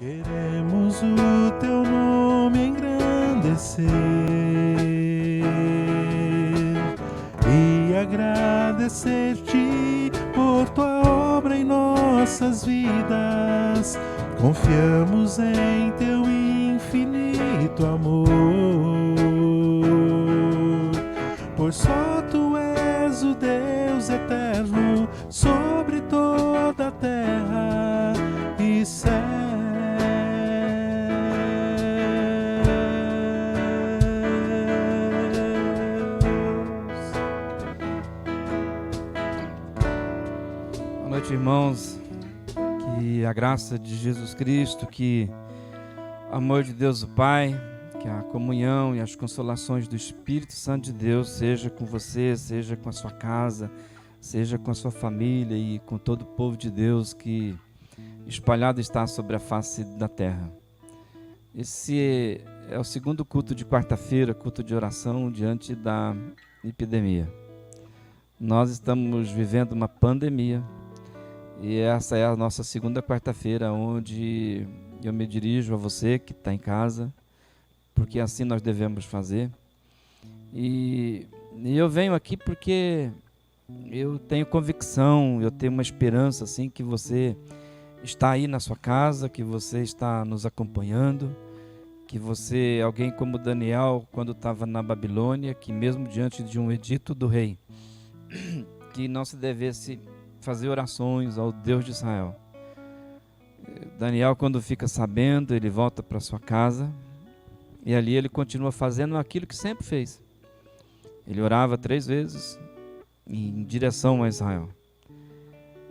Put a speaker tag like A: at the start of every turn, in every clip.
A: Queremos o teu nome engrandecer e agradecer-te por tua obra em nossas vidas. Confiamos em teu infinito amor, pois só tu és o Deus eterno sobre toda a terra e céus.
B: Boa noite, irmãos. Que a graça de Jesus Cristo, que o amor de Deus o Pai, que a comunhão e as consolações do Espírito Santo de Deus seja com você, seja com a sua casa, seja com a sua família e com todo o povo de Deus que espalhado está sobre a face da terra. Esse é o segundo culto de quarta-feira, culto de oração diante da epidemia. Nós estamos vivendo uma pandemia e essa é a nossa segunda quarta-feira, onde eu me dirijo a você que está em casa, porque assim nós devemos fazer. E eu venho aqui porque eu tenho convicção, eu tenho uma esperança assim que você está aí na sua casa, que você está nos acompanhando, que você, alguém como Daniel, quando estava na Babilônia, que mesmo diante de um edito do rei, que não se devesse fazer orações ao Deus de Israel. Daniel, quando fica sabendo, ele volta para sua casa e ali ele continua fazendo aquilo que sempre fez. Ele orava 3 vezes em direção a Israel.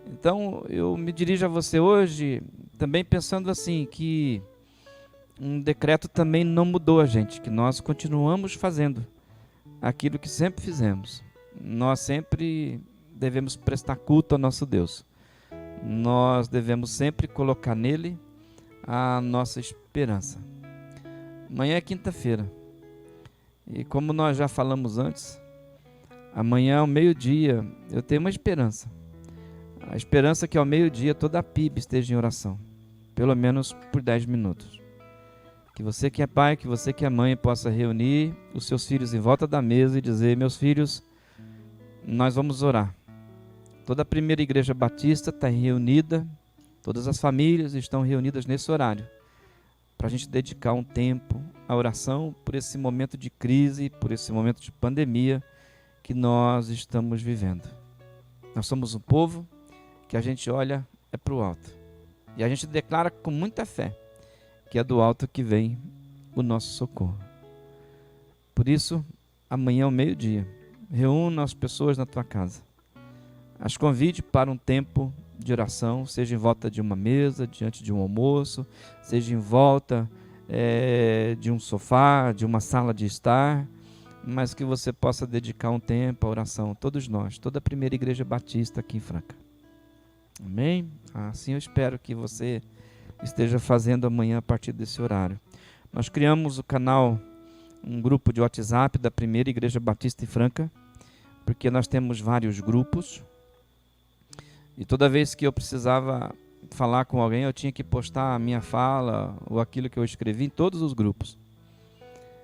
B: Então, eu me dirijo a você hoje também pensando assim, que um decreto também não mudou a gente, que nós continuamos fazendo aquilo que sempre fizemos. Nós sempre devemos prestar culto ao nosso Deus. Nós devemos sempre colocar nele a nossa esperança. Amanhã é quinta-feira. E como nós já falamos antes, amanhã ao meio-dia eu tenho uma esperança. A esperança é que ao meio-dia toda a PIB esteja em oração. Pelo menos por 10 minutos. Que você que é pai, que você que é mãe possa reunir os seus filhos em volta da mesa e dizer: meus filhos, nós vamos orar. Toda a primeira igreja batista está reunida, todas as famílias estão reunidas nesse horário, para a gente dedicar um tempo à oração por esse momento de crise, por esse momento de pandemia que nós estamos vivendo. Nós somos um povo que a gente olha para o alto, e a gente declara com muita fé que é do alto que vem o nosso socorro. Por isso, amanhã ao meio-dia, reúna as pessoas na tua casa. As convide para um tempo de oração, seja em volta de uma mesa, diante de um almoço, seja em volta de um sofá, de uma sala de estar, mas que você possa dedicar um tempo à oração, todos nós, toda a primeira igreja batista aqui em Franca. Amém? Assim eu espero que você esteja fazendo amanhã a partir desse horário. Nós criamos o canal, um grupo de WhatsApp da primeira igreja batista em Franca, porque nós temos vários grupos. E toda vez que eu precisava falar com alguém, eu tinha que postar a minha fala ou aquilo que eu escrevi em todos os grupos.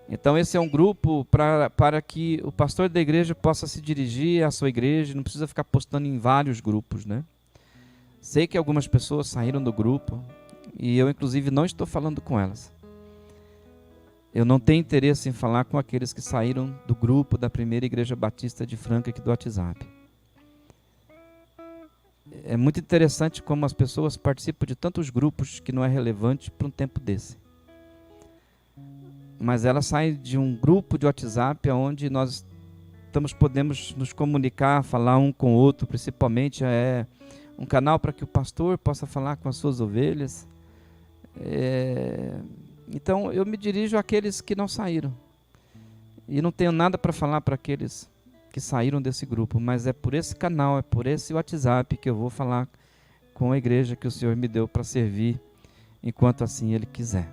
B: Então esse é um grupo para que o pastor da igreja possa se dirigir à sua igreja, não precisa ficar postando em vários grupos, né? Sei que algumas pessoas saíram do grupo e eu inclusive não estou falando com elas. Eu não tenho interesse em falar com aqueles que saíram do grupo da primeira igreja batista de Franca aqui do WhatsApp. É muito interessante como as pessoas participam de tantos grupos que não é relevante para um tempo desse. Mas elas saem de um grupo de WhatsApp onde nós podemos nos comunicar, falar um com o outro, principalmente é um canal para que o pastor possa falar com as suas ovelhas. Então eu me dirijo àqueles que não saíram. E não tenho nada para falar para aqueles que saíram desse grupo, mas é por esse canal, é por esse WhatsApp que eu vou falar com a igreja que o Senhor me deu para servir, enquanto assim Ele quiser.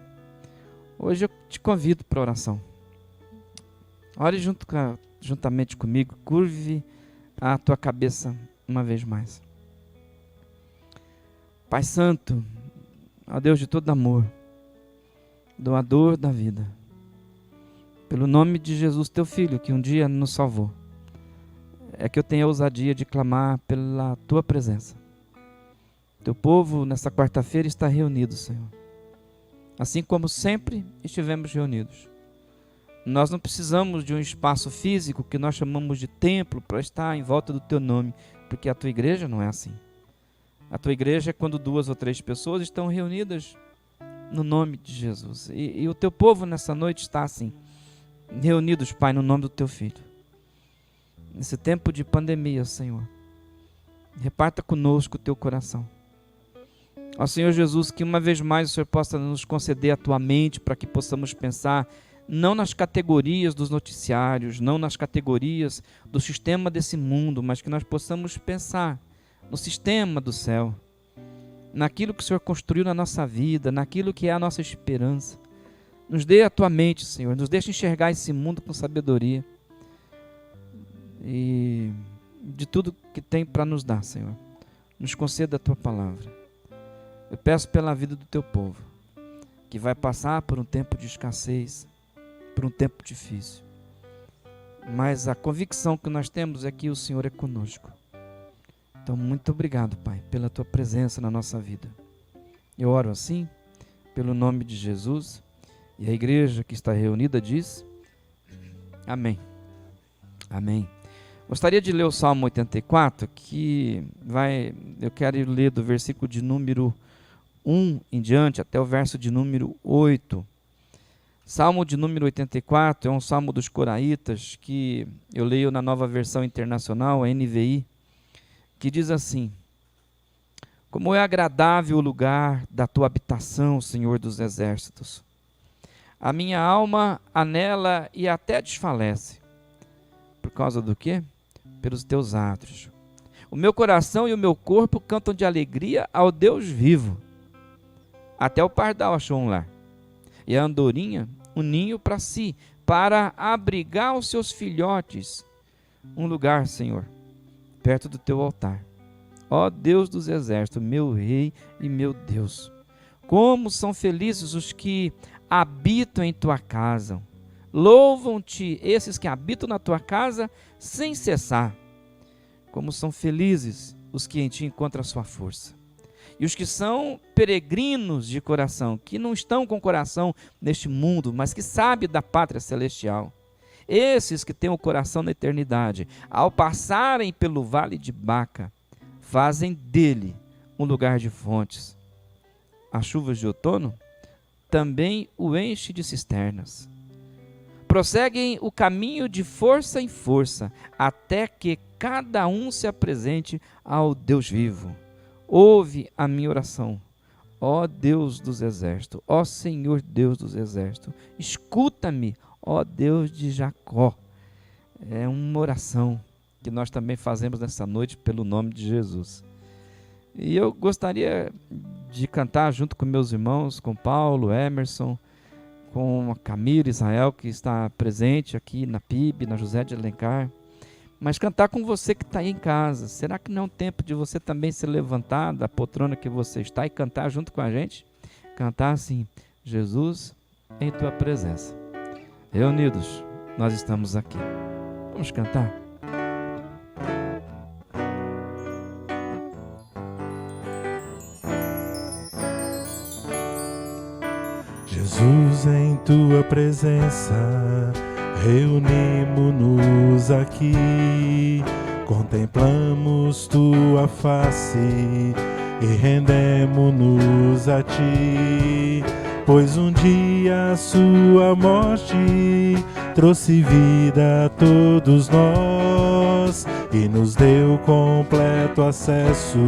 B: Hoje eu te convido para a oração. Ore juntamente comigo, curve a tua cabeça uma vez mais. Pai Santo, ó Deus de todo amor, doador da vida, pelo nome de Jesus, teu Filho, que um dia nos salvou, é que eu tenho a ousadia de clamar pela tua presença. Teu povo, nessa quarta-feira, está reunido, Senhor. Assim como sempre estivemos reunidos. Nós não precisamos de um espaço físico que nós chamamos de templo para estar em volta do teu nome, porque a tua igreja não é assim. A tua igreja é quando 2 ou 3 pessoas estão reunidas no nome de Jesus. E o teu povo nessa noite está assim, reunidos, Pai, no nome do teu Filho. Nesse tempo de pandemia, Senhor, reparta conosco o teu coração. Ó Senhor Jesus, que uma vez mais o Senhor possa nos conceder a tua mente para que possamos pensar não nas categorias dos noticiários, não nas categorias do sistema desse mundo, mas que nós possamos pensar no sistema do céu, naquilo que o Senhor construiu na nossa vida, naquilo que é a nossa esperança. Nos dê a tua mente, Senhor, nos deixe enxergar esse mundo com sabedoria e de tudo que tem para nos dar, Senhor. Nos conceda a tua palavra. Eu peço pela vida do teu povo, que vai passar por um tempo de escassez, por um tempo difícil. Mas a convicção que nós temos é que o Senhor é conosco. Então, muito obrigado, Pai, pela tua presença na nossa vida. Eu oro assim, pelo nome de Jesus, e a igreja que está reunida diz: amém. Amém. Gostaria de ler o Salmo 84, eu quero ler do versículo de número 1 em diante, até o verso de número 8. Salmo de número 84 é um salmo dos coraitas, que eu leio na Nova Versão Internacional, a NVI, que diz assim: como é agradável o lugar da tua habitação, Senhor dos exércitos. A minha alma anela e até desfalece. Por causa do quê? Pelos teus átrios. O meu coração e o meu corpo cantam de alegria ao Deus vivo. Até o pardal achou um lar, e a andorinha um ninho para si, para abrigar os seus filhotes. Um lugar, Senhor, perto do teu altar. Ó Deus dos exércitos, meu Rei e meu Deus. Como são felizes os que habitam em tua casa. Louvam-te esses que habitam na tua casa sem cessar. Como são felizes os que em ti encontram a sua força. E os que são peregrinos de coração, que não estão com o coração neste mundo, mas que sabem da pátria celestial. Esses que têm o coração na eternidade, ao passarem pelo vale de Baca, fazem dele um lugar de fontes. As chuvas de outono também o enche de cisternas. Prosseguem o caminho de força em força, até que cada um se apresente ao Deus vivo. Ouve a minha oração, ó Deus dos exércitos, ó Senhor Deus dos exércitos. Escuta-me, ó Deus de Jacó. É uma oração que nós também fazemos nessa noite pelo nome de Jesus. E eu gostaria de cantar junto com meus irmãos, com Paulo, Emerson, com a Camila, Israel, que está presente aqui na PIB, na José de Alencar, mas cantar com você que está aí em casa. Será que não é um tempo de você também se levantar da poltrona que você está e cantar junto com a gente? Cantar assim: Jesus, em tua presença. Reunidos, nós estamos aqui. Vamos cantar?
A: Jesus, em tua presença, reunimos-nos aqui, contemplamos tua face e rendemos-nos a ti, pois um dia a sua morte trouxe vida a todos nós e nos deu completo acesso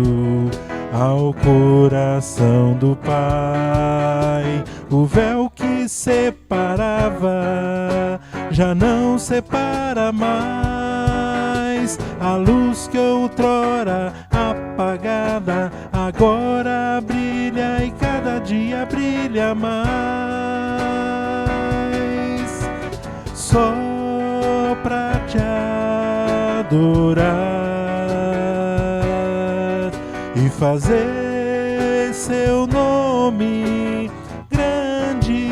A: ao coração do Pai. O véu que separava já não separa mais. A luz que outrora apagada agora brilha e cada dia brilha mais. Só pra te adorar e fazer seu nome grande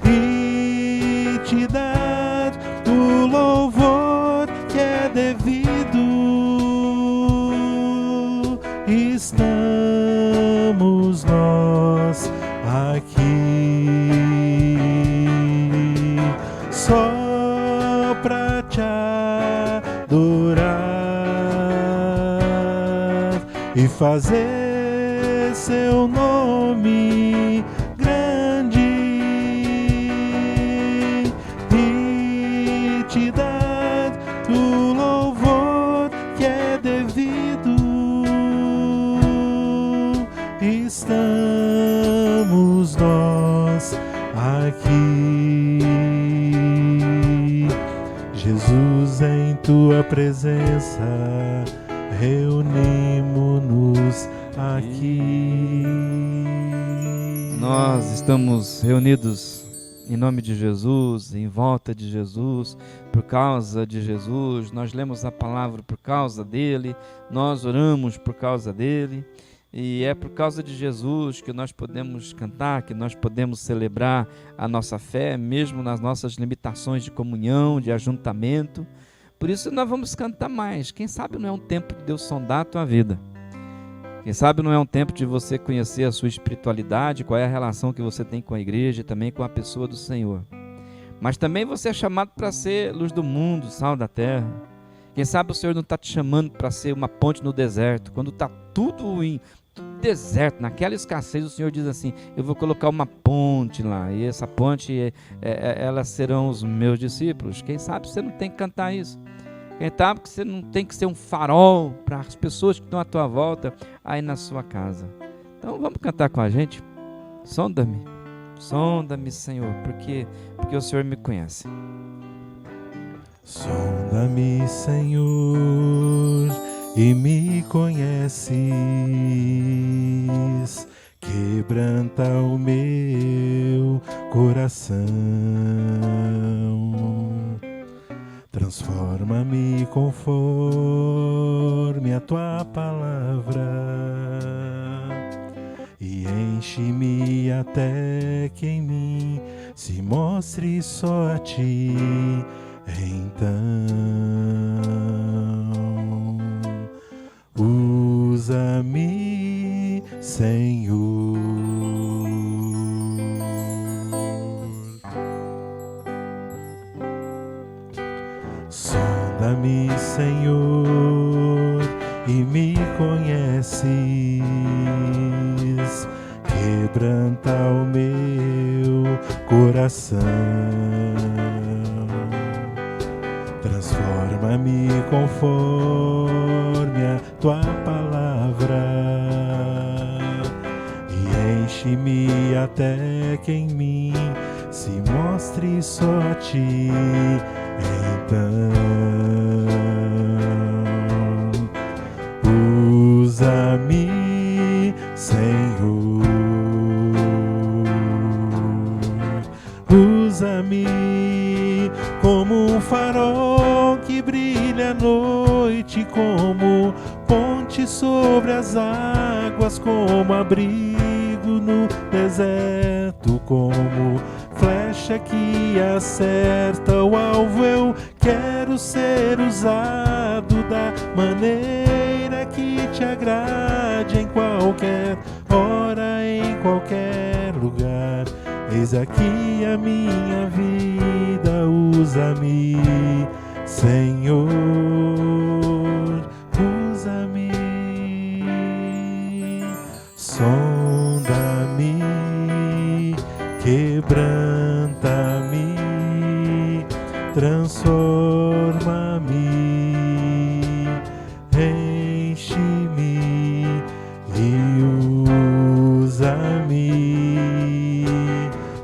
A: e te dar o louvor que é devido. Estamos nós aqui só pra te adorar e fazer seu nome grande e te dar o louvor que é devido. Estamos nós aqui, Jesus, em tua presença reunimos-nos aqui.
B: Nós estamos reunidos em nome de Jesus, em volta de Jesus, por causa de Jesus. Nós lemos a palavra por causa dele, nós oramos por causa dele. E é por causa de Jesus que nós podemos cantar, que nós podemos celebrar a nossa fé, mesmo nas nossas limitações de comunhão, de ajuntamento. Por isso nós vamos cantar mais. Quem sabe não é um tempo de Deus sondar a tua vida. Quem sabe não é um tempo de você conhecer a sua espiritualidade, qual é a relação que você tem com a igreja e também com a pessoa do Senhor. Mas também você é chamado para ser luz do mundo, sal da terra. Quem sabe o Senhor não está te chamando para ser uma ponte no deserto, quando está tudo em deserto, naquela escassez, o Senhor diz assim: eu vou colocar uma ponte lá, e essa ponte, elas serão os meus discípulos. Quem sabe você não tem que cantar isso? Quem sabe que você não tem que ser um farol para as pessoas que estão à tua volta, aí na sua casa? Então vamos cantar com a gente? Sonda-me, Senhor, porque o Senhor me conhece.
A: Sonda-me, Senhor, e me conheces, quebranta o meu coração, transforma-me conforme a tua palavra e enche-me até que em mim se mostre só a ti. Então usa-me, Senhor. Sonda-me, Senhor, e me conheces, quebranta o meu coração, transforma-me conforme a tua palavra e enche-me até que em mim se mostre só a ti. Então usa-me, Senhor, usa-me como um farol que brilha à noite, como ponte sobre as águas, como abrigo no deserto, como flecha que acerta o alvo. Eu quero ser usado da maneira que te agrade, em qualquer hora, em qualquer lugar. Eis aqui a minha vida, usa-me, Senhor, usa-me, sonda-me, quebranta-me, transforma-me, enche-me e usa-me,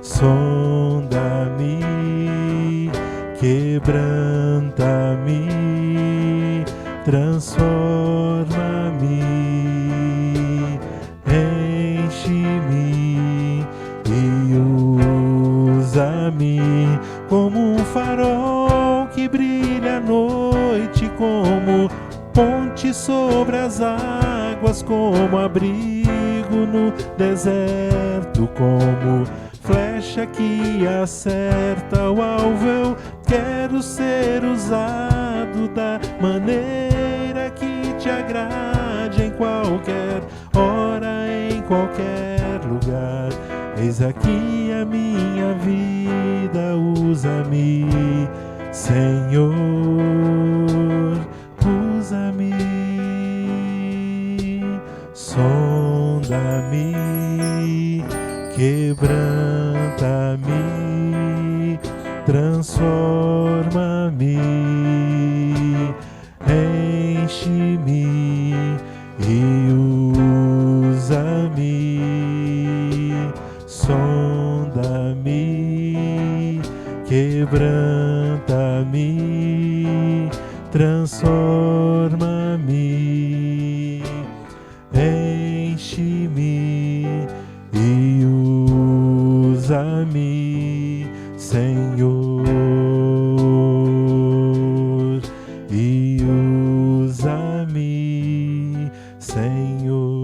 A: sonda-me, quebranta-me, transforma-me, enche-me e usa-me como um farol que brilha à noite, como ponte sobre as águas, trevas como abrigo no deserto, como flecha que acerta o alvo. Eu quero ser usado da maneira que te agrade, em qualquer hora, em qualquer lugar. Eis aqui a minha vida, usa-me, Senhor, usa-me, sonda-me, quebranta-me, transforma-me, enche-me e usa-me, sonda-me, quebranta-me, transforma-me, enche-me e usa-me, Senhor, e usa-me, Senhor.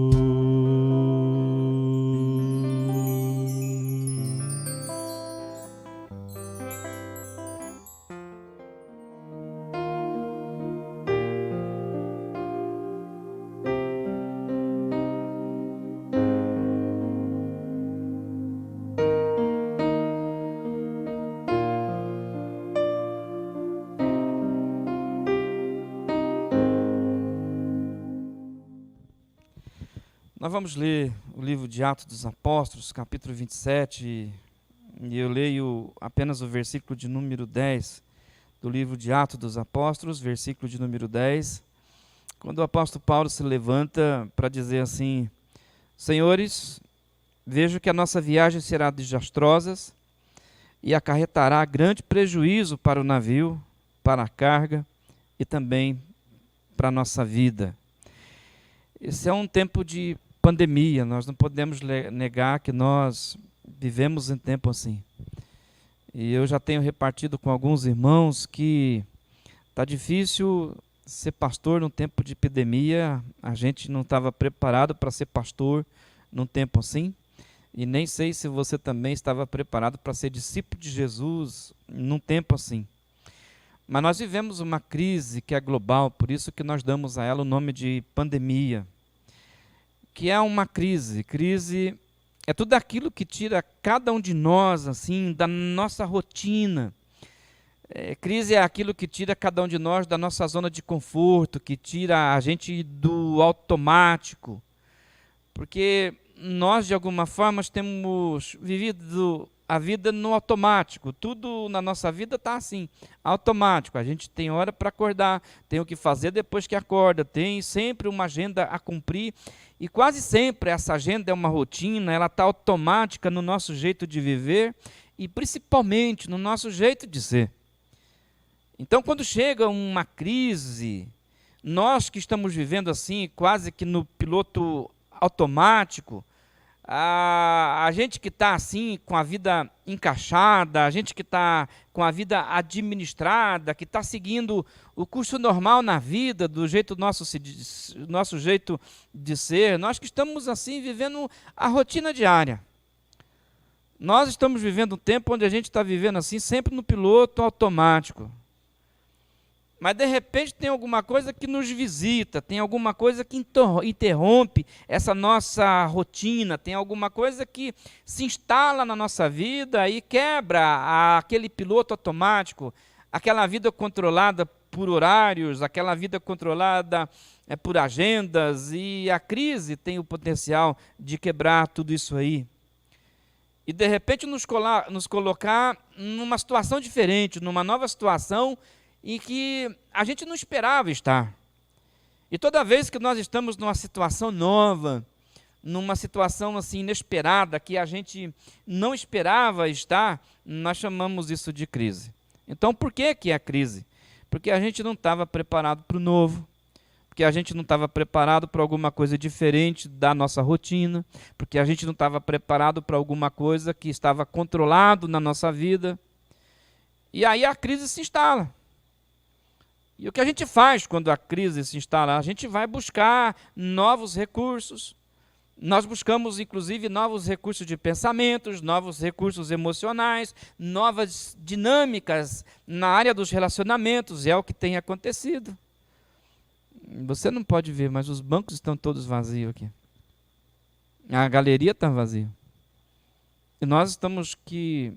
B: Nós vamos ler o livro de Atos dos Apóstolos, capítulo 27, e eu leio apenas o versículo de número 10 do livro de Atos dos Apóstolos, versículo de número 10, quando o apóstolo Paulo se levanta para dizer assim: Senhores, vejo que a nossa viagem será desastrosa e acarretará grande prejuízo para o navio, para a carga e também para a nossa vida. Esse é um tempo de pandemia, nós não podemos negar que nós vivemos em tempo assim. E eu já tenho repartido com alguns irmãos que está difícil ser pastor num tempo de epidemia. A gente não estava preparado para ser pastor num tempo assim. E nem sei se você também estava preparado para ser discípulo de Jesus num tempo assim. Mas nós vivemos uma crise que é global, por isso que nós damos a ela o nome de pandemia. Que é uma crise. Crise é tudo aquilo que tira cada um de nós assim da nossa rotina. Crise é aquilo que tira cada um de nós da nossa zona de conforto, que tira a gente do automático. Porque nós, de alguma forma, temos vivido a vida no automático. Tudo na nossa vida está assim, automático. A gente tem hora para acordar, tem o que fazer depois que acorda, tem sempre uma agenda a cumprir. E quase sempre essa agenda é uma rotina, ela está automática no nosso jeito de viver e principalmente no nosso jeito de ser. Então, quando chega uma crise, nós que estamos vivendo assim, quase que no piloto automático, a gente que está assim com a vida encaixada, a gente que está com a vida administrada, que está seguindo o curso normal na vida, do jeito nosso jeito de ser, nós que estamos assim vivendo a rotina diária. Nós estamos vivendo um tempo onde a gente está vivendo assim sempre no piloto automático. Mas de repente tem alguma coisa que nos visita, tem alguma coisa que interrompe essa nossa rotina, tem alguma coisa que se instala na nossa vida e quebra aquele piloto automático, aquela vida controlada por horários, aquela vida controlada por agendas, e a crise tem o potencial de quebrar tudo isso aí. E de repente nos colocar numa situação diferente, numa nova situação, em que a gente não esperava estar. E toda vez que nós estamos numa situação nova, numa situação assim inesperada, que a gente não esperava estar, nós chamamos isso de crise. Então, por que é crise? Porque a gente não estava preparado para o novo, porque a gente não estava preparado para alguma coisa diferente da nossa rotina, porque a gente não estava preparado para alguma coisa que estava controlado na nossa vida. E aí a crise se instala. E o que a gente faz quando a crise se instala? A gente vai buscar novos recursos. Nós buscamos, inclusive, novos recursos de pensamentos, novos recursos emocionais, novas dinâmicas na área dos relacionamentos. É o que tem acontecido. Você não pode ver, mas os bancos estão todos vazios aqui. A galeria está vazia. E nós temos que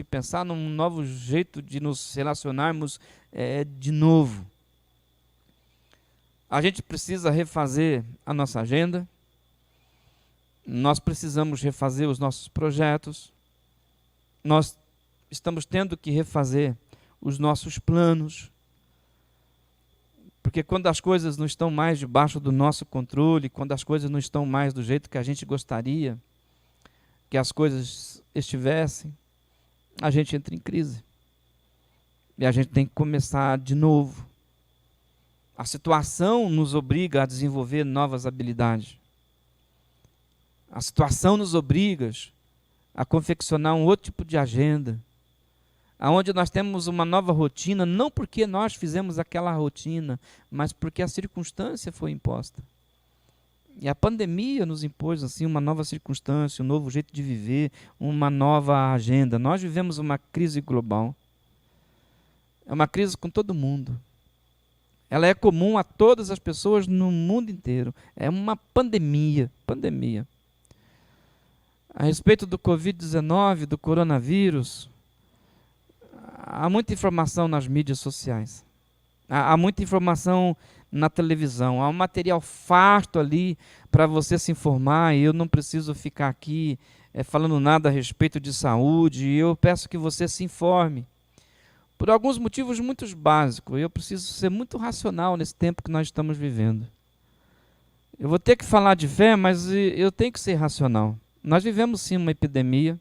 B: pensar num novo jeito de nos relacionarmos de novo. A gente precisa refazer a nossa agenda. Nós precisamos refazer os nossos projetos. Nós estamos tendo que refazer os nossos planos. Porque quando as coisas não estão mais debaixo do nosso controle, quando as coisas não estão mais do jeito que a gente gostaria que as coisas estivessem, a gente entra em crise. E a gente tem que começar de novo. A situação nos obriga a desenvolver novas habilidades. A situação nos obriga a confeccionar um outro tipo de agenda, onde nós temos uma nova rotina, não porque nós fizemos aquela rotina, mas porque a circunstância foi imposta. E a pandemia nos impôs assim uma nova circunstância, um novo jeito de viver, uma nova agenda. Nós vivemos uma crise global. É uma crise com todo mundo. Ela é comum a todas as pessoas no mundo inteiro. É uma pandemia. A respeito do Covid-19, do coronavírus, há muita informação nas mídias sociais. Há muita informação na televisão. Há um material farto ali para você se informar. E eu não preciso ficar aqui falando nada a respeito de saúde. E eu peço que você se informe. Por alguns motivos muito básicos. Eu preciso ser muito racional nesse tempo que nós estamos vivendo. Eu vou ter que falar de fé, mas eu tenho que ser racional. Nós vivemos sim uma epidemia.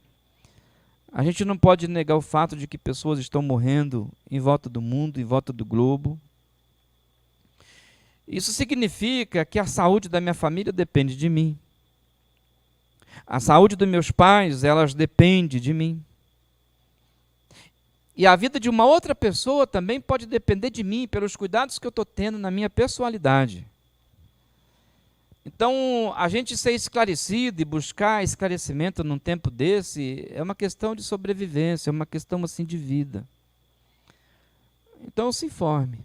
B: A gente não pode negar o fato de que pessoas estão morrendo em volta do mundo, em volta do globo. Isso significa que a saúde da minha família depende de mim. A saúde dos meus pais, elas depende de mim. E a vida de uma outra pessoa também pode depender de mim, pelos cuidados que eu estou tendo na minha pessoalidade. Então, a gente ser esclarecido e buscar esclarecimento num tempo desse é uma questão de sobrevivência, é uma questão assim de vida. Então, se informe.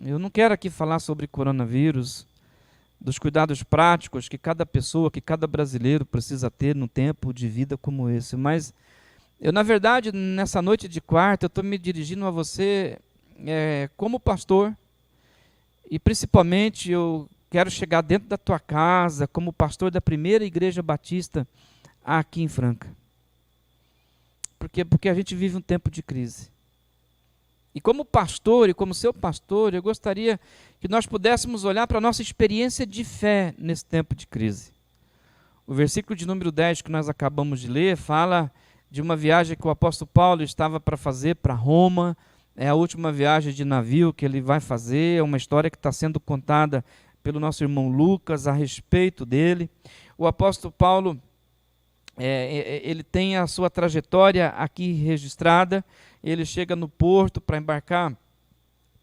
B: Eu não quero aqui falar sobre coronavírus, dos cuidados práticos que cada pessoa, que cada brasileiro precisa ter num tempo de vida como esse, mas eu, na verdade, nessa noite de quarta, eu estou me dirigindo a você como pastor, e principalmente eu quero chegar dentro da tua casa como pastor da primeira igreja batista aqui em Franca. Porque a gente vive um tempo de crise. E como pastor e como seu pastor, eu gostaria que nós pudéssemos olhar para a nossa experiência de fé nesse tempo de crise. O versículo de número 10 que nós acabamos de ler fala de uma viagem que o apóstolo Paulo estava para fazer para Roma. É a última viagem de navio que ele vai fazer, é uma história que está sendo contada pelo nosso irmão Lucas a respeito dele. O apóstolo Paulo, ele tem a sua trajetória aqui registrada. Ele chega no porto para embarcar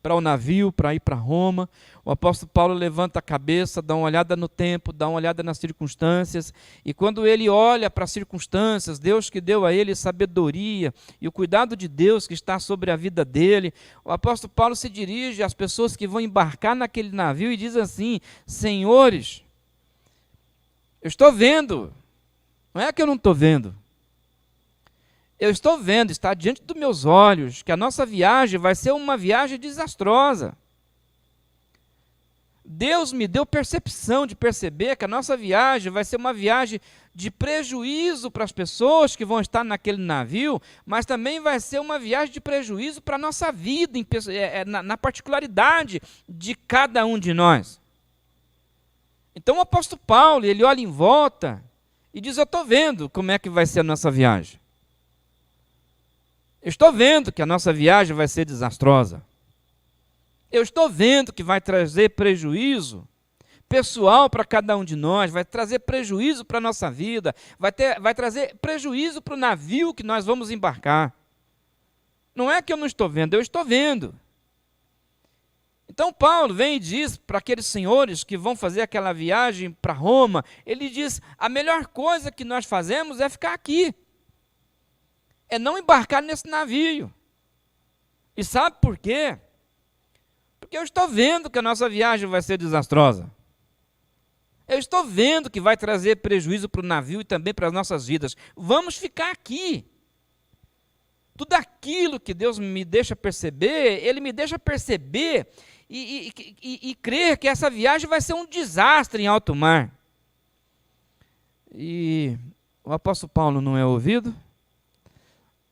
B: para o navio, para ir para Roma. O apóstolo Paulo levanta a cabeça, dá uma olhada no tempo, dá uma olhada nas circunstâncias, e quando ele olha para as circunstâncias, Deus que deu a ele sabedoria, e o cuidado de Deus que está sobre a vida dele, o apóstolo Paulo se dirige às pessoas que vão embarcar naquele navio e diz assim: senhores, eu estou vendo, não é que eu não estou vendo, eu estou vendo, está diante dos meus olhos, que a nossa viagem vai ser uma viagem desastrosa. Deus me deu percepção de perceber que a nossa viagem vai ser uma viagem de prejuízo para as pessoas que vão estar naquele navio, mas também vai ser uma viagem de prejuízo para a nossa vida, na particularidade de cada um de nós. Então o apóstolo Paulo, ele olha em volta e diz: eu estou vendo como é que vai ser a nossa viagem. Eu estou vendo que a nossa viagem vai ser desastrosa. Eu estou vendo que vai trazer prejuízo pessoal para cada um de nós, vai trazer prejuízo para a nossa vida, vai trazer prejuízo para o navio que nós vamos embarcar. Não é que eu não estou vendo, eu estou vendo. Então Paulo vem e diz para aqueles senhores que vão fazer aquela viagem para Roma, ele diz, a melhor coisa que nós fazemos é ficar aqui, é não embarcar nesse navio. E sabe por quê? Porque eu estou vendo que a nossa viagem vai ser desastrosa. Eu estou vendo que vai trazer prejuízo para o navio e também para as nossas vidas. Vamos ficar aqui. Tudo aquilo que Deus me deixa perceber, Ele me deixa perceber e crer que essa viagem vai ser um desastre em alto mar. E o apóstolo Paulo não é ouvido,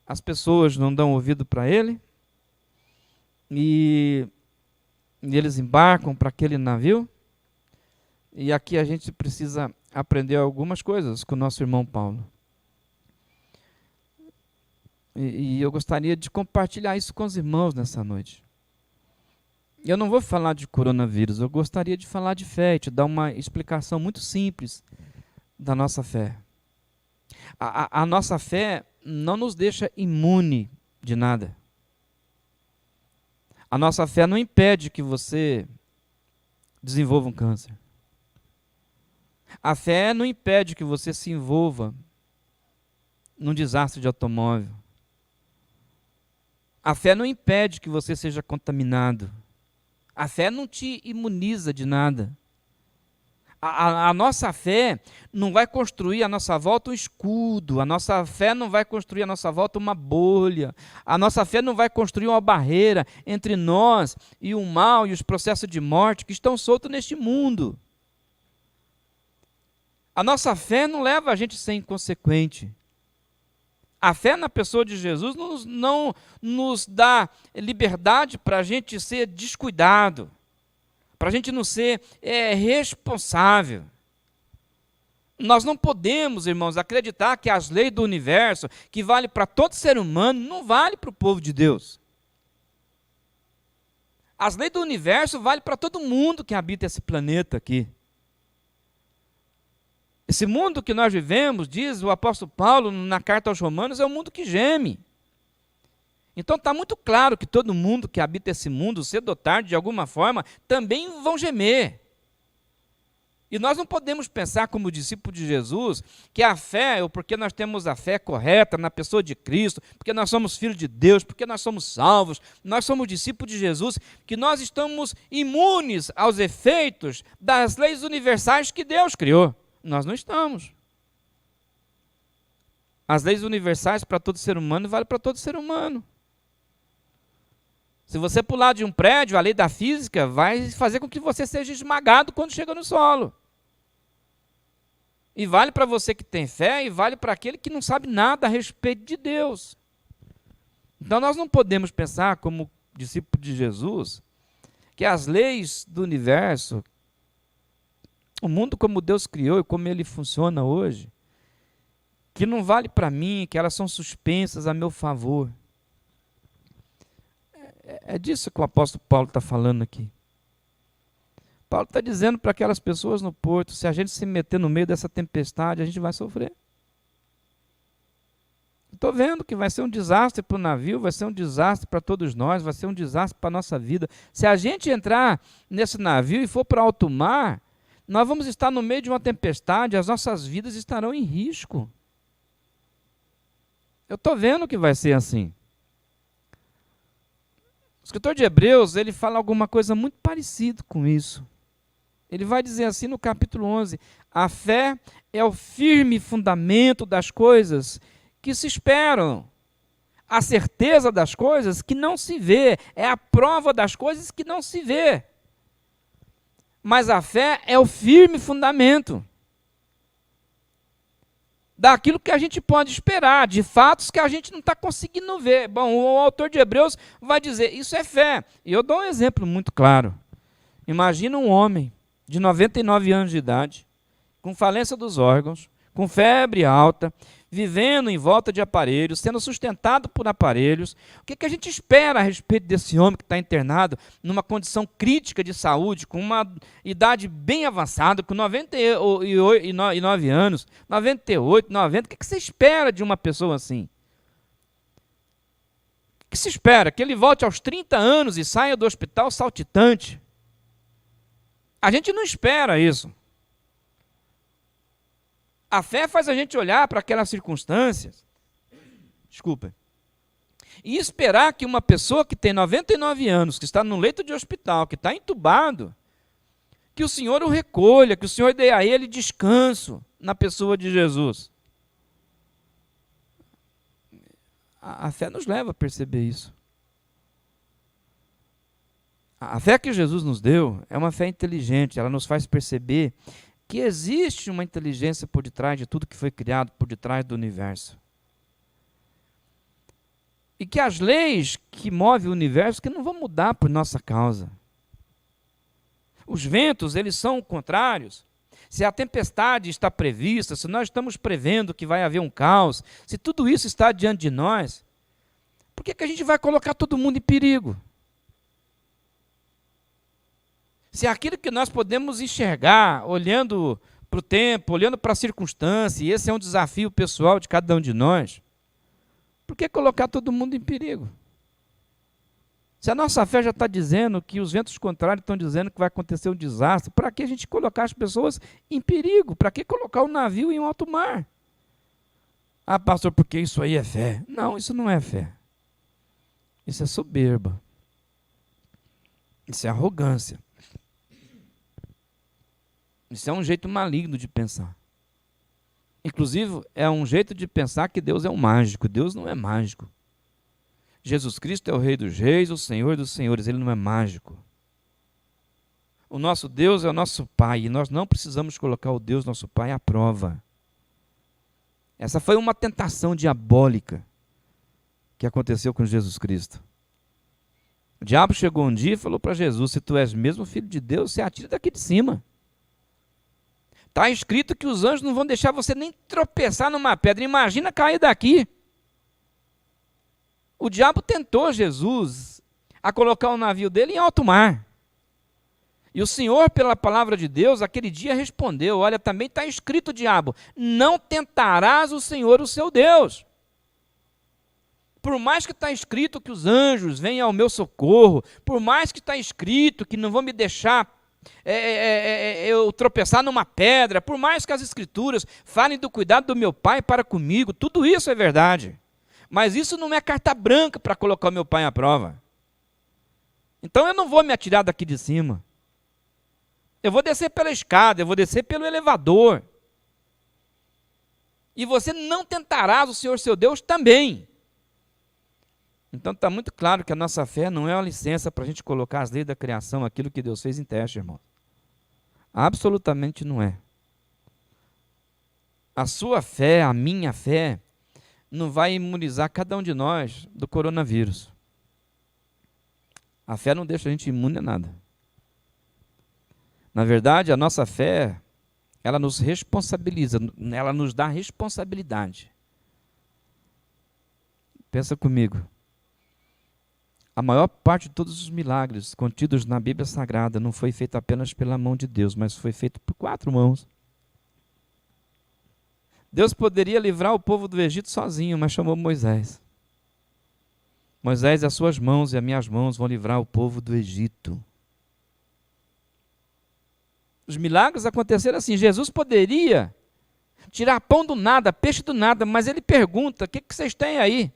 B: as pessoas não dão ouvido para ele, e eles embarcam para aquele navio. E aqui a gente precisa aprender algumas coisas com o nosso irmão Paulo. E eu gostaria de compartilhar isso com os irmãos nessa noite. Eu não vou falar de coronavírus, eu gostaria de falar de fé, te dar uma explicação muito simples da nossa fé. A nossa fé não nos deixa imune de nada. A nossa fé não impede que você desenvolva um câncer. A fé não impede que você se envolva num desastre de automóvel. A fé não impede que você seja contaminado. A fé não te imuniza de nada. A nossa fé não vai construir à nossa volta um escudo. A nossa fé não vai construir à nossa volta uma bolha. A nossa fé não vai construir uma barreira entre nós e o mal e os processos de morte que estão soltos neste mundo. A nossa fé não leva a gente a ser inconsequente. A fé na pessoa de Jesus não nos dá liberdade para a gente ser descuidado, para a gente não ser responsável. Nós não podemos, irmãos, acreditar que as leis do universo, que vale para todo ser humano, não vale para o povo de Deus. As leis do universo valem para todo mundo que habita esse planeta aqui. Esse mundo que nós vivemos, diz o apóstolo Paulo na carta aos Romanos, é um mundo que geme. Então está muito claro que todo mundo que habita esse mundo, cedo ou tarde, de alguma forma, também vão gemer. E nós não podemos pensar como discípulo de Jesus, que a fé, ou porque nós temos a fé correta na pessoa de Cristo, porque nós somos filhos de Deus, porque nós somos salvos, nós somos discípulos de Jesus, que nós estamos imunes aos efeitos das leis universais que Deus criou. Nós não estamos. As leis universais para todo ser humano valem para todo ser humano. Se você pular de um prédio, a lei da física vai fazer com que você seja esmagado quando chega no solo. E vale para você que tem fé e vale para aquele que não sabe nada a respeito de Deus. Então nós não podemos pensar como discípulo de Jesus que as leis do universo, o mundo como Deus criou e como ele funciona hoje, que não vale para mim, que elas são suspensas a meu favor. É disso que o apóstolo Paulo está falando aqui. Paulo está dizendo para aquelas pessoas no porto, se a gente se meter no meio dessa tempestade, a gente vai sofrer. Estou vendo que vai ser um desastre para o navio, vai ser um desastre para todos nós, vai ser um desastre para a nossa vida. Se a gente entrar nesse navio e for para alto mar, nós vamos estar no meio de uma tempestade, as nossas vidas estarão em risco. Eu estou vendo que vai ser assim. O escritor de Hebreus, ele fala alguma coisa muito parecida com isso. Ele vai dizer assim no capítulo 11, a fé é o firme fundamento das coisas que se esperam. A certeza das coisas que não se vê, é a prova das coisas que não se vê. Mas a fé é o firme fundamento daquilo que a gente pode esperar, de fatos que a gente não está conseguindo ver. Bom, o autor de Hebreus vai dizer, isso é fé. E eu dou um exemplo muito claro. Imagina um homem de 99 anos de idade, com falência dos órgãos, com febre alta, vivendo em volta de aparelhos, sendo sustentado por aparelhos. O que a gente espera a respeito desse homem que está internado numa condição crítica de saúde, com uma idade bem avançada, com 99 anos, 98, 90, o que você espera de uma pessoa assim? O que se espera? Que ele volte aos 30 anos e saia do hospital saltitante? A gente não espera isso. A fé faz a gente olhar para aquelas circunstâncias, e esperar que uma pessoa que tem 99 anos, que está no leito de hospital, que está entubado, que o Senhor o recolha, que o Senhor dê a ele descanso na pessoa de Jesus. A fé nos leva a perceber isso. A fé que Jesus nos deu é uma fé inteligente, ela nos faz perceber que existe uma inteligência por detrás de tudo que foi criado, por detrás do universo. E que as leis que movem o universo que não vão mudar por nossa causa. Os ventos, eles são contrários. Se a tempestade está prevista, se nós estamos prevendo que vai haver um caos, se tudo isso está diante de nós, por que a gente vai colocar todo mundo em perigo? Se aquilo que nós podemos enxergar, olhando para o tempo, olhando para a circunstância, e esse é um desafio pessoal de cada um de nós, por que colocar todo mundo em perigo? Se a nossa fé já está dizendo que os ventos contrários estão dizendo que vai acontecer um desastre, para que a gente colocar as pessoas em perigo? Para que colocar o navio em alto mar? Ah, pastor, porque isso aí é fé. Não, isso não é fé. Isso é soberba. Isso é arrogância. Isso é um jeito maligno de pensar. Inclusive, é um jeito de pensar que Deus é um mágico. Deus não é mágico. Jesus Cristo é o Rei dos Reis, o Senhor dos Senhores. Ele não é mágico. O nosso Deus é o nosso Pai. E nós não precisamos colocar o Deus, nosso Pai, à prova. Essa foi uma tentação diabólica que aconteceu com Jesus Cristo. O diabo chegou um dia e falou para Jesus: se tu és mesmo filho de Deus, você atira daqui de cima. Está escrito que os anjos não vão deixar você nem tropeçar numa pedra. Imagina cair daqui. O diabo tentou Jesus a colocar o navio dele em alto mar. E o Senhor, pela palavra de Deus, aquele dia respondeu: olha, também está escrito, diabo, não tentarás o Senhor, o seu Deus. Por mais que está escrito que os anjos venham ao meu socorro, por mais que está escrito que não vão me deixar eu tropeçar numa pedra, por mais que as escrituras falem do cuidado do meu pai para comigo, tudo isso é verdade. Mas isso não é carta branca para colocar o meu pai à prova. Então eu não vou me atirar daqui de cima. Eu vou descer pela escada, eu vou descer pelo elevador. E você não tentarás o Senhor seu Deus também. Então está muito claro que a nossa fé não é uma licença para a gente colocar as leis da criação, aquilo que Deus fez em teste, irmão. Absolutamente não é. A sua fé, a minha fé, não vai imunizar cada um de nós do coronavírus. A fé não deixa a gente imune a nada. Na verdade, a nossa fé, ela nos responsabiliza, ela nos dá responsabilidade. Pensa comigo. A maior parte de todos os milagres contidos na Bíblia Sagrada não foi feito apenas pela mão de Deus, mas foi feito por 4 mãos. Deus poderia livrar o povo do Egito sozinho, mas chamou Moisés. Moisés, as suas mãos e as minhas mãos vão livrar o povo do Egito. Os milagres aconteceram assim. Jesus poderia tirar pão do nada, peixe do nada, mas ele pergunta: o que vocês têm aí?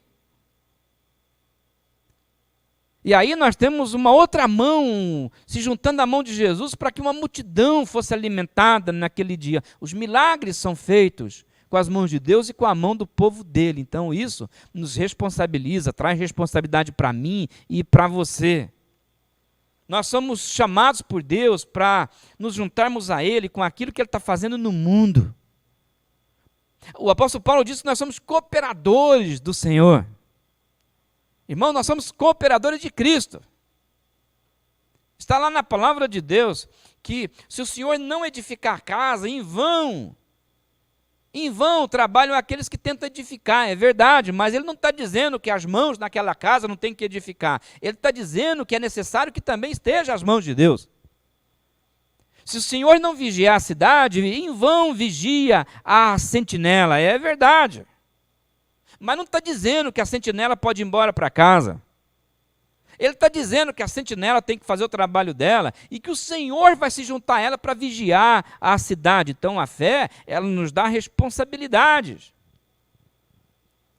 B: E aí nós temos uma outra mão se juntando à mão de Jesus para que uma multidão fosse alimentada naquele dia. Os milagres são feitos com as mãos de Deus e com a mão do povo dele. Então isso nos responsabiliza, traz responsabilidade para mim e para você. Nós somos chamados por Deus para nos juntarmos a Ele com aquilo que Ele está fazendo no mundo. O apóstolo Paulo disse que nós somos cooperadores do Senhor. Irmão, nós somos cooperadores de Cristo. Está lá na palavra de Deus que se o Senhor não edificar a casa, em vão trabalham aqueles que tentam edificar. É verdade, mas ele não está dizendo que as mãos naquela casa não têm que edificar. Ele está dizendo que é necessário que também esteja as mãos de Deus. Se o Senhor não vigiar a cidade, em vão vigia a sentinela. É verdade. Mas não está dizendo que a sentinela pode ir embora para casa. Ele está dizendo que a sentinela tem que fazer o trabalho dela e que o Senhor vai se juntar a ela para vigiar a cidade. Então a fé, ela nos dá responsabilidades.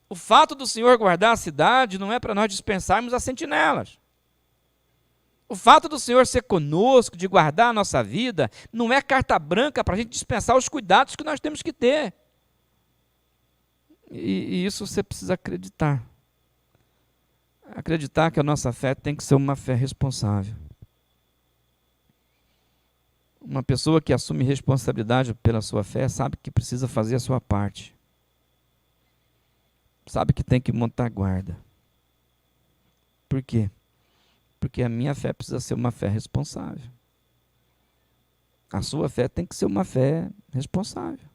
B: O fato do Senhor guardar a cidade não é para nós dispensarmos as sentinelas. O fato do Senhor ser conosco, de guardar a nossa vida, não é carta branca para a gente dispensar os cuidados que nós temos que ter. E isso você precisa acreditar. Acreditar que a nossa fé tem que ser uma fé responsável. Uma pessoa que assume responsabilidade pela sua fé sabe que precisa fazer a sua parte. Sabe que tem que montar guarda. Por quê? Porque a minha fé precisa ser uma fé responsável. A sua fé tem que ser uma fé responsável.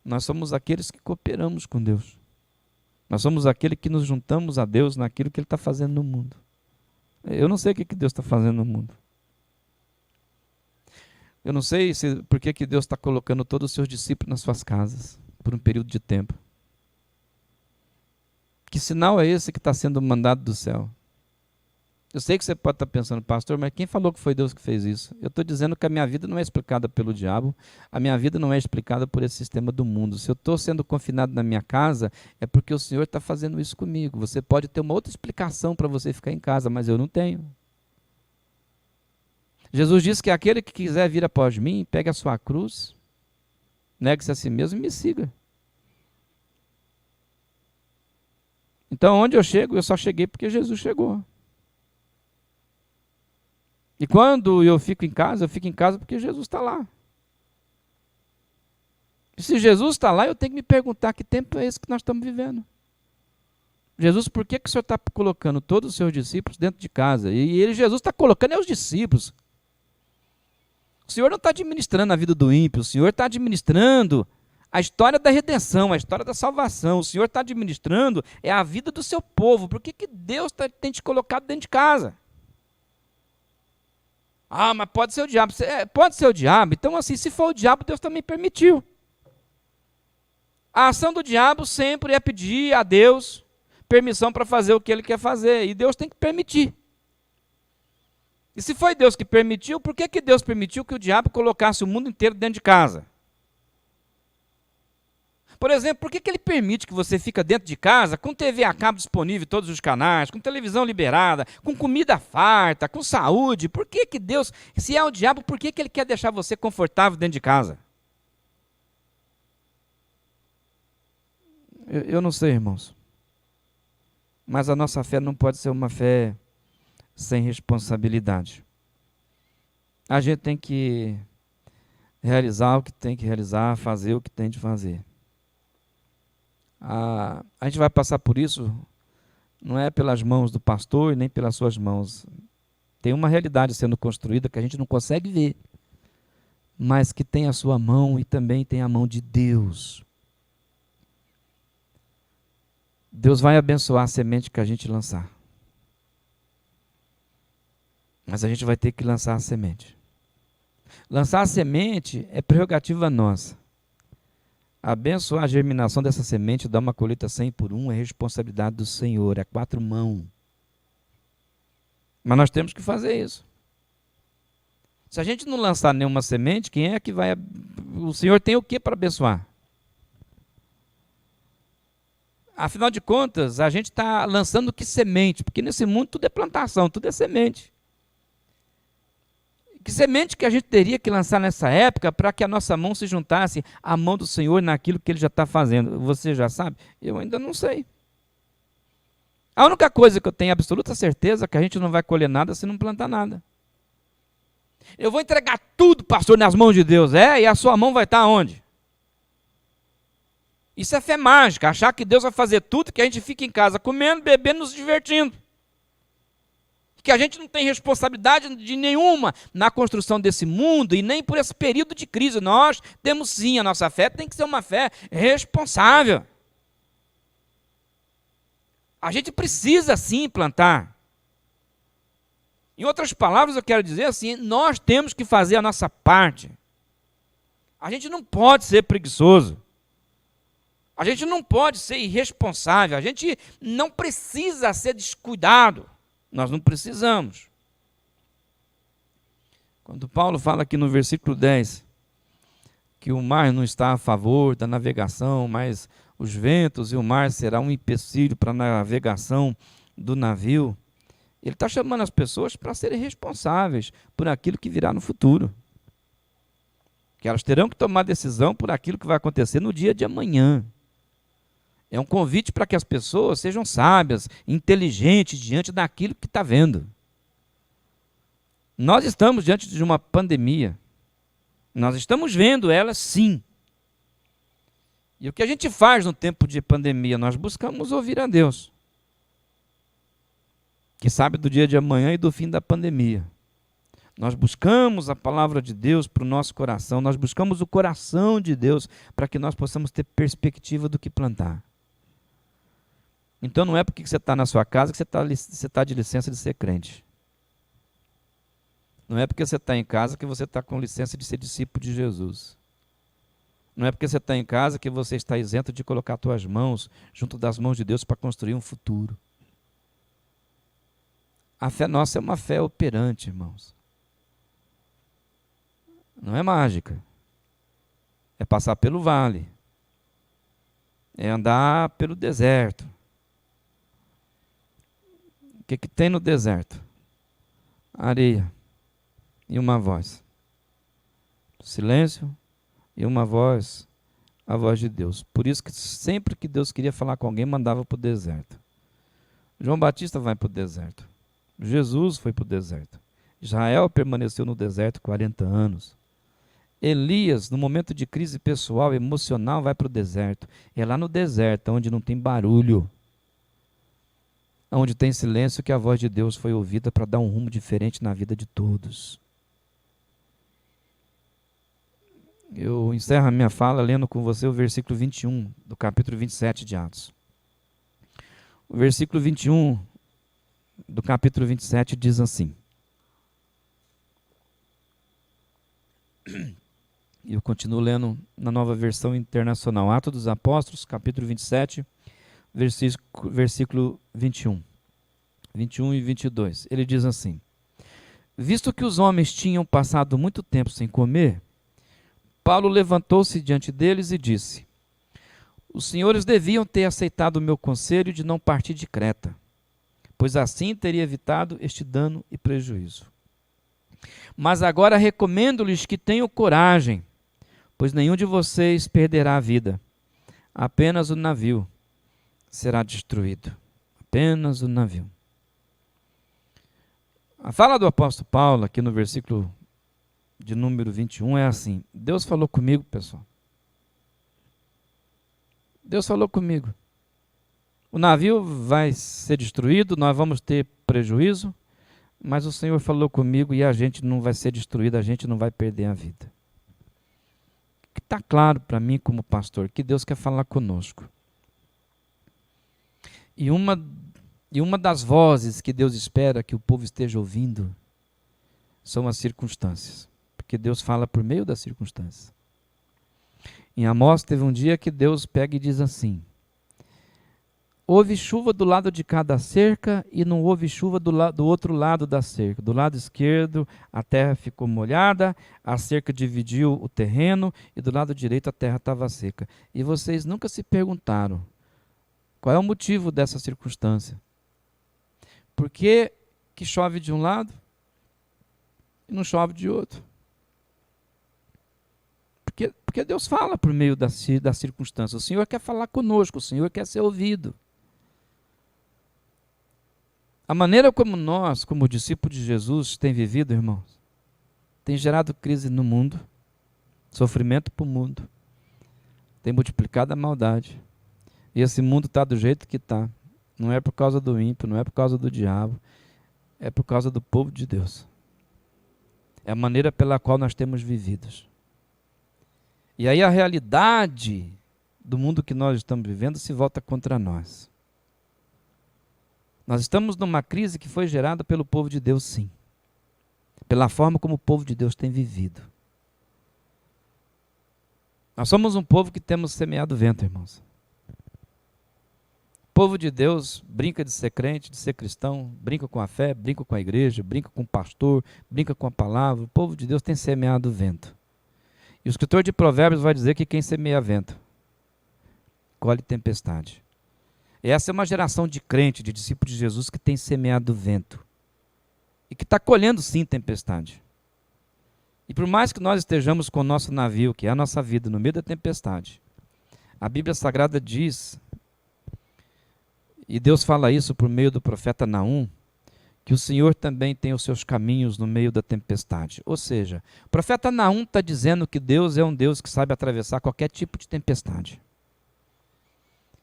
B: Nós somos aqueles que cooperamos com Deus. Nós somos aqueles que nos juntamos a Deus naquilo que Ele está fazendo no mundo. Eu não sei o que Deus está fazendo no mundo. Eu não sei por que Deus está colocando todos os seus discípulos nas suas casas, por um período de tempo. Que sinal é esse que está sendo mandado do céu? Eu sei que você pode estar pensando, pastor, mas quem falou que foi Deus que fez isso? Eu estou dizendo que a minha vida não é explicada pelo diabo, a minha vida não é explicada por esse sistema do mundo. Se eu estou sendo confinado na minha casa, é porque o Senhor está fazendo isso comigo. Você pode ter uma outra explicação para você ficar em casa, mas eu não tenho. Jesus disse que aquele que quiser vir após mim, pegue a sua cruz, negue-se a si mesmo e me siga. Então, onde eu chego, eu só cheguei porque Jesus chegou. E quando eu fico em casa porque Jesus está lá. E se Jesus está lá, eu tenho que me perguntar que tempo é esse que nós estamos vivendo. Jesus, por que o Senhor está colocando todos os seus discípulos dentro de casa? E Jesus está colocando os discípulos. O Senhor não está administrando a vida do ímpio, o Senhor está administrando a história da redenção, a história da salvação. O Senhor está administrando a vida do seu povo. Por que Deus tem te colocado dentro de casa? Ah, mas pode ser o diabo. Pode ser o diabo. Então, assim, se for o diabo, Deus também permitiu. A ação do diabo sempre é pedir a Deus permissão para fazer o que ele quer fazer. E Deus tem que permitir. E se foi Deus que permitiu, por que Deus permitiu que o diabo colocasse o mundo inteiro dentro de casa? Por exemplo, por que ele permite que você fique dentro de casa com TV a cabo disponível em todos os canais, com televisão liberada, com comida farta, com saúde? Por que Deus, se é o diabo, por que ele quer deixar você confortável dentro de casa? Eu não sei, irmãos. Mas a nossa fé não pode ser uma fé sem responsabilidade. A gente tem que realizar o que tem que realizar, fazer o que tem de fazer. A gente vai passar por isso, não é pelas mãos do pastor e nem pelas suas mãos. Tem uma realidade sendo construída que a gente não consegue ver, mas que tem a sua mão e também tem a mão de Deus. Deus vai abençoar a semente que a gente lançar. Mas a gente vai ter que lançar a semente. Lançar a semente é prerrogativa nossa. Abençoar a germinação dessa semente, dar uma colheita 100 por 1, é responsabilidade do Senhor, é 4 mãos. Mas nós temos que fazer isso. Se a gente não lançar nenhuma semente, quem é que vai... O Senhor tem o que para abençoar? Afinal de contas, a gente está lançando que semente? Porque nesse mundo tudo é plantação, tudo é semente. Que semente que a gente teria que lançar nessa época para que a nossa mão se juntasse à mão do Senhor naquilo que Ele já está fazendo? Você já sabe? Eu ainda não sei. A única coisa que eu tenho absoluta certeza é que a gente não vai colher nada se não plantar nada. Eu vou entregar tudo, pastor, nas mãos de Deus. E a sua mão vai estar onde? Isso é fé mágica, achar que Deus vai fazer tudo, que a gente fica em casa comendo, bebendo, nos divertindo. Que a gente não tem responsabilidade de nenhuma na construção desse mundo e nem por esse período de crise. Nós temos sim, a nossa fé tem que ser uma fé responsável. A gente precisa sim plantar. Em outras palavras, eu quero dizer assim, nós temos que fazer a nossa parte. A gente não pode ser preguiçoso. A gente não pode ser irresponsável. A gente não precisa ser descuidado. Nós não precisamos. Quando Paulo fala aqui no versículo 10, que o mar não está a favor da navegação, mas os ventos e o mar será um empecilho para a navegação do navio, ele está chamando as pessoas para serem responsáveis por aquilo que virá no futuro. Que elas terão que tomar decisão por aquilo que vai acontecer no dia de amanhã. É um convite para que as pessoas sejam sábias, inteligentes diante daquilo que está vendo. Nós estamos diante de uma pandemia. Nós estamos vendo ela, sim. E o que a gente faz no tempo de pandemia? Nós buscamos ouvir a Deus, que sabe do dia de amanhã e do fim da pandemia. Nós buscamos a palavra de Deus para o nosso coração, nós buscamos o coração de Deus para que nós possamos ter perspectiva do que plantar. Então não é porque você está na sua casa que você está de licença de ser crente. Não é porque você está em casa que você está com licença de ser discípulo de Jesus. Não é porque você está em casa que você está isento de colocar suas mãos junto das mãos de Deus para construir um futuro. A fé nossa é uma fé operante, irmãos. Não é mágica. É passar pelo vale. É andar pelo deserto. O que tem no deserto? Areia e uma voz. Silêncio e uma voz, a voz de Deus. Por isso que sempre que Deus queria falar com alguém, mandava para o deserto. João Batista vai para o deserto. Jesus foi para o deserto. Israel permaneceu no deserto 40 anos. Elias, no momento de crise pessoal, emocional, vai para o deserto. É lá no deserto, onde não tem barulho, onde tem silêncio, que a voz de Deus foi ouvida para dar um rumo diferente na vida de todos. Eu encerro a minha fala lendo com você o versículo 21 do capítulo 27 de Atos. O versículo 21 do capítulo 27 diz assim. E eu continuo lendo na Nova Versão Internacional. Atos dos Apóstolos, capítulo 27, versículo 21 e 22. Ele diz assim: visto que os homens tinham passado muito tempo sem comer, Paulo levantou-se diante deles e disse: os senhores deviam ter aceitado o meu conselho de não partir de Creta, pois assim teria evitado este dano e prejuízo. Mas agora recomendo-lhes que tenham coragem, pois nenhum de vocês perderá a vida. Apenas o navio será destruído. Apenas o navio. A fala do apóstolo Paulo, aqui no versículo de número 21, é assim: Deus falou comigo, pessoal. Deus falou comigo. O navio vai ser destruído, nós vamos ter prejuízo, mas o Senhor falou comigo e a gente não vai ser destruído, a gente não vai perder a vida. Está claro para mim como pastor que Deus quer falar conosco. E uma das vozes que Deus espera que o povo esteja ouvindo são as circunstâncias. Porque Deus fala por meio das circunstâncias. Em Amós teve um dia que Deus pega e diz assim: houve chuva do lado de cada cerca e não houve chuva do outro lado da cerca. Do lado esquerdo a terra ficou molhada, a cerca dividiu o terreno e do lado direito a terra estava seca. E vocês nunca se perguntaram qual é o motivo dessa circunstância? Por que que chove de um lado e não chove de outro? Porque Deus fala por meio da circunstância. O Senhor quer falar conosco, o Senhor quer ser ouvido. A maneira como nós, como discípulos de Jesus, tem vivido, irmãos, tem gerado crise no mundo, sofrimento para o mundo, tem multiplicado a maldade. E esse mundo está do jeito que está. Não é por causa do ímpio, não é por causa do diabo, é por causa do povo de Deus. É a maneira pela qual nós temos vivido. E aí a realidade do mundo que nós estamos vivendo se volta contra nós. Nós estamos numa crise que foi gerada pelo povo de Deus, sim. Pela forma como o povo de Deus tem vivido. Nós somos um povo que temos semeado vento, irmãos. povo de Deus brinca de ser crente, de ser cristão, brinca com a fé, brinca com a igreja, brinca com o pastor, brinca com a palavra. O povo de Deus tem semeado vento. E o escritor de Provérbios vai dizer que quem semeia vento, colhe tempestade. E essa é uma geração de crente, de discípulos de Jesus que tem semeado vento. E que está colhendo sim tempestade. E por mais que nós estejamos com o nosso navio, que é a nossa vida, no meio da tempestade, a Bíblia Sagrada diz, e Deus fala isso por meio do profeta Naum, que o Senhor também tem os seus caminhos no meio da tempestade. Ou seja, o profeta Naum está dizendo que Deus é um Deus que sabe atravessar qualquer tipo de tempestade.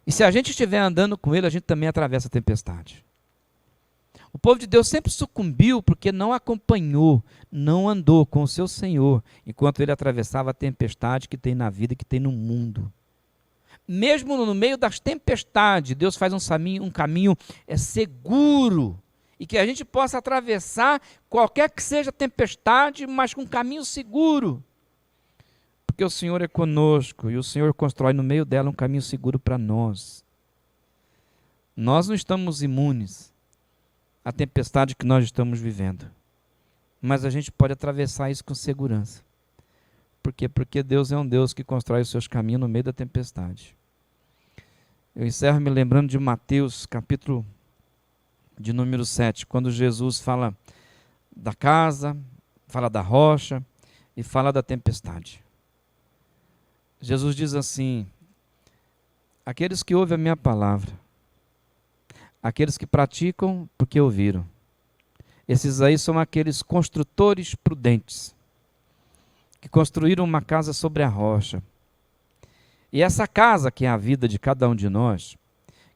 B: E se a gente estiver andando com Ele, a gente também atravessa a tempestade. O povo de Deus sempre sucumbiu porque não acompanhou, não andou com o seu Senhor, enquanto Ele atravessava a tempestade que tem na vida e que tem no mundo. Mesmo no meio das tempestades, Deus faz um caminho seguro, e que a gente possa atravessar qualquer que seja a tempestade, mas com um caminho seguro. Porque o Senhor é conosco, e o Senhor constrói no meio dela um caminho seguro para nós. Nós não estamos imunes à tempestade que nós estamos vivendo, mas a gente pode atravessar isso com segurança. Por quê? Porque Deus é um Deus que constrói os seus caminhos no meio da tempestade. Eu encerro me lembrando de Mateus, capítulo de número 7, quando Jesus fala da casa, fala da rocha e fala da tempestade. Jesus diz assim: aqueles que ouvem a minha palavra, aqueles que praticam porque ouviram, esses aí são aqueles construtores prudentes, que construíram uma casa sobre a rocha. E essa casa, que é a vida de cada um de nós,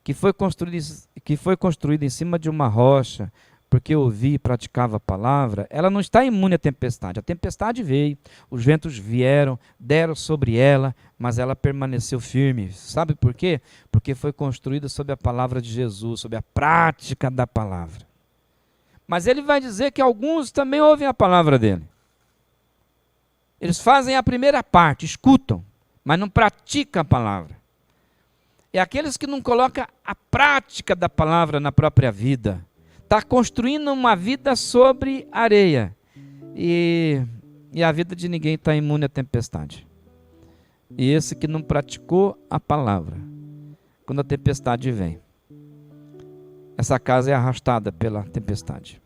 B: que foi construída em cima de uma rocha, porque ouvi e praticava a palavra, ela não está imune à tempestade. A tempestade veio, os ventos vieram, deram sobre ela, mas ela permaneceu firme. Sabe por quê? Porque foi construída sob a palavra de Jesus, sob a prática da palavra. Mas ele vai dizer que alguns também ouvem a palavra dele. Eles fazem a primeira parte, escutam, mas não praticam a palavra. É aqueles que não colocam a prática da palavra na própria vida. Está construindo uma vida sobre areia. E a vida de ninguém está imune à tempestade. E esse que não praticou a palavra, quando a tempestade vem, essa casa é arrastada pela tempestade,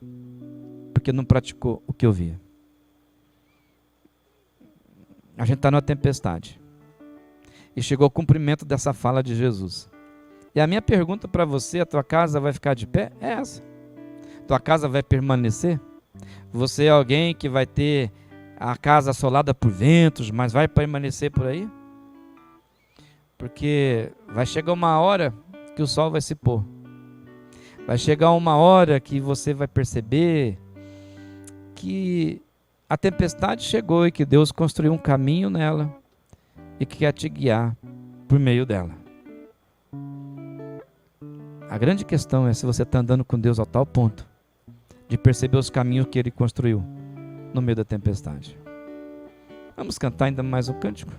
B: porque não praticou o que ouvia. A gente está numa tempestade. E chegou ao cumprimento dessa fala de Jesus. E a minha pergunta para você: a tua casa vai ficar de pé? É essa. Tua casa vai permanecer? Você é alguém que vai ter a casa assolada por ventos, mas vai permanecer por aí? Porque vai chegar uma hora que o sol vai se pôr. Vai chegar uma hora que você vai perceber que a tempestade chegou e que Deus construiu um caminho nela e que quer te guiar por meio dela. A grande questão é se você está andando com Deus a tal ponto de perceber os caminhos que Ele construiu no meio da tempestade. Vamos cantar ainda mais um cântico?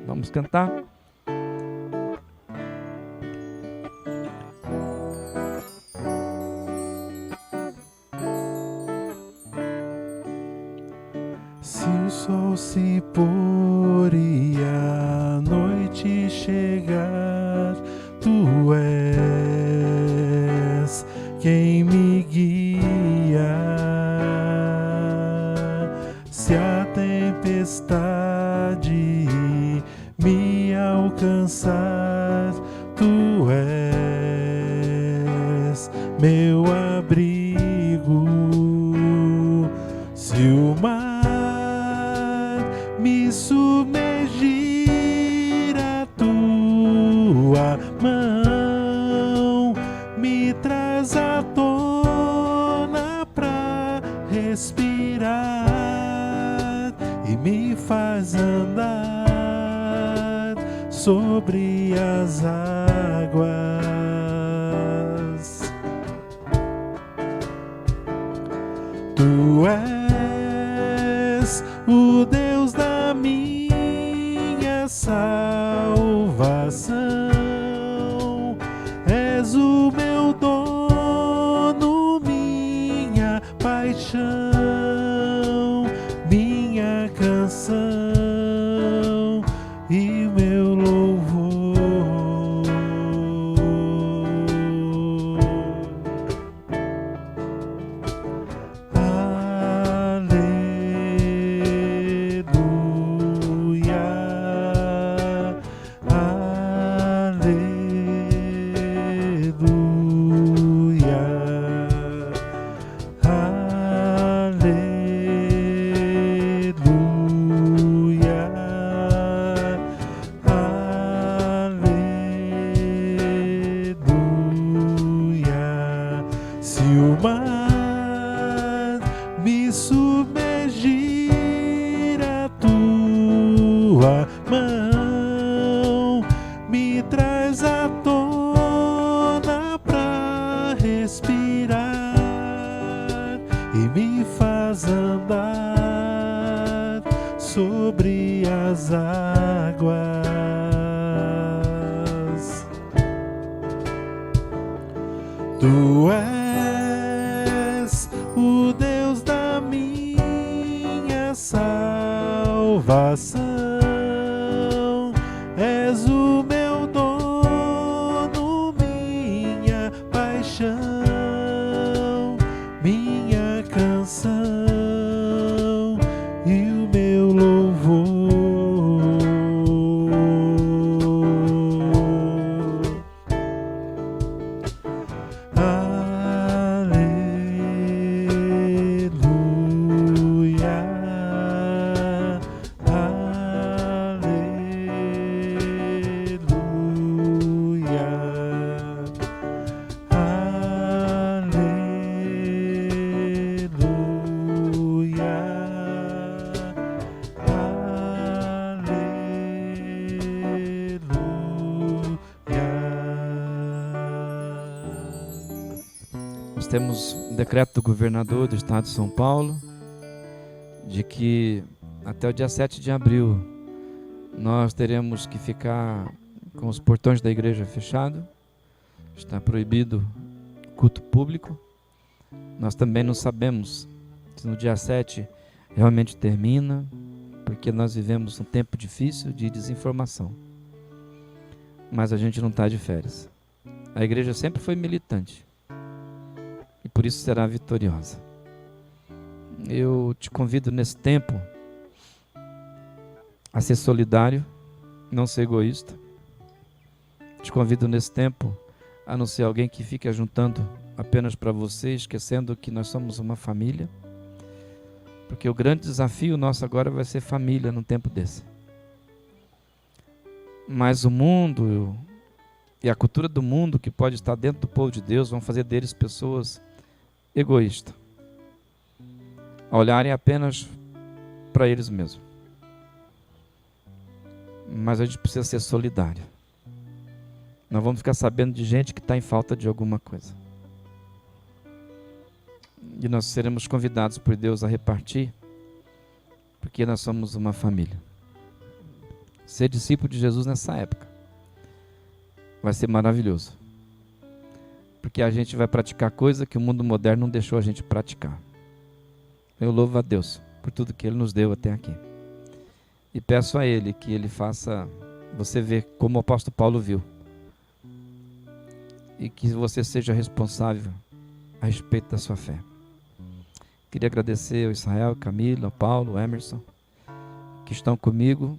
B: Vamos cantar?
A: Se o sol se pôr e a noite chegar, Tu és quem me guia. Se a tempestade me alcançar, Tu és meu abrigo. Se o mar me submergir, a Tua mão me traz à tona pra respirar e me faz andar sobre as águas. Tu és o Deus da minha salvação, Se o mar me submergir, a tua mão me traz à tona pra respirar e me faz andar sobre as águas. Tu és o Deus da minha salvação, és o meu dono, minha paixão, minha canção e o meu louvor.
B: Temos um decreto do governador do estado de São Paulo de que até o dia 7 de abril nós teremos que ficar com os portões da igreja fechados. Está proibido culto público. Nós também não sabemos se no dia 7 realmente termina, porque nós vivemos um tempo difícil de desinformação. Mas a gente não está de férias. A igreja sempre foi militante. E por isso será vitoriosa. Eu te convido nesse tempo a ser solidário, não ser egoísta. Te convido nesse tempo a não ser alguém que fique ajuntando apenas para você, esquecendo que nós somos uma família. Porque o grande desafio nosso agora vai ser família num tempo desse. Mas o mundo e a cultura do mundo que pode estar dentro do povo de Deus vão fazer deles pessoas egoístas, a olharem apenas para eles mesmos. Mas a gente precisa ser solidário. Nós vamos ficar sabendo de gente que está em falta de alguma coisa. E nós seremos convidados por Deus a repartir, porque nós somos uma família. Ser discípulo de Jesus nessa época vai ser maravilhoso, porque a gente vai praticar coisa que o mundo moderno não deixou a gente praticar. Eu louvo a Deus por tudo que Ele nos deu até aqui. E peço a Ele que Ele faça você ver como o apóstolo Paulo viu. E que você seja responsável a respeito da sua fé. Queria agradecer ao Israel, Camila, ao Paulo, ao Emerson, que estão comigo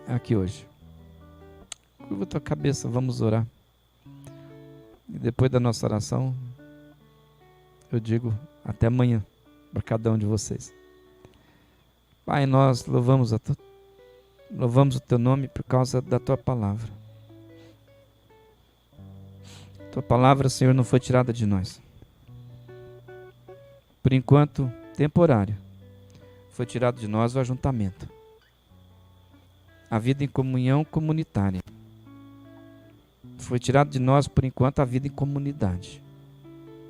B: aqui hoje. Curva a tua cabeça, vamos orar. E depois da nossa oração, eu digo até amanhã para cada um de vocês. Pai, nós louvamos o teu nome por causa da tua palavra. Tua palavra, Senhor, não foi tirada de nós. Por enquanto, temporário, foi tirado de nós o ajuntamento, a vida em comunhão comunitária. Foi tirado de nós, por enquanto, a vida em comunidade.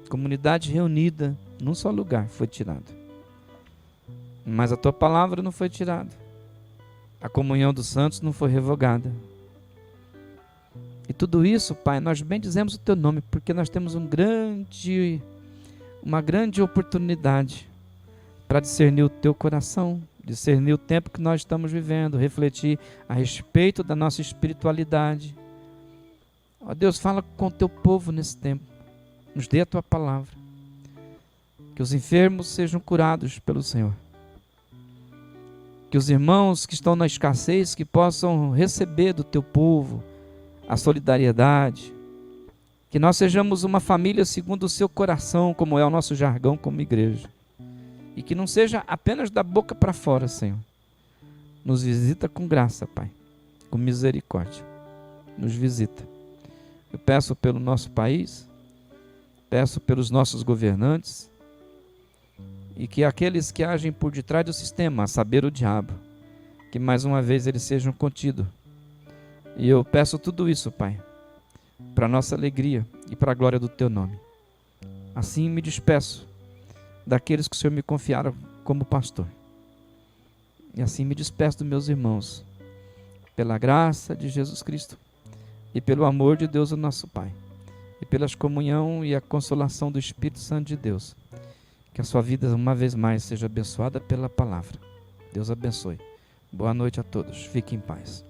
B: Comunidade reunida num só lugar foi tirado. Mas a tua palavra não foi tirada. A comunhão dos santos não foi revogada. E tudo isso, Pai, nós bendizemos o teu nome, porque nós temos uma grande oportunidade para discernir o teu coração, discernir o tempo que nós estamos vivendo, refletir a respeito da nossa espiritualidade. Ó Deus, fala com o teu povo nesse tempo. Nos dê a tua palavra. Que os enfermos sejam curados pelo Senhor. Que os irmãos que estão na escassez, que possam receber do teu povo a solidariedade, que nós sejamos uma família segundo o seu coração, como é o nosso jargão como igreja, e que não seja apenas da boca para fora, Senhor. Nos visita com graça, Pai, com misericórdia, nos visita. Eu peço pelo nosso país, peço pelos nossos governantes, e que aqueles que agem por detrás do sistema, a saber o diabo, que mais uma vez eles sejam contidos. E eu peço tudo isso, Pai, para nossa alegria e para a glória do Teu nome. Assim me despeço daqueles que o Senhor me confiaram como pastor. E assim me despeço dos meus irmãos, pela graça de Jesus Cristo e pelo amor de Deus, o nosso Pai, e pela comunhão e a consolação do Espírito Santo de Deus. Que a sua vida, uma vez mais, seja abençoada pela palavra. Deus abençoe. Boa noite a todos. Fiquem em paz.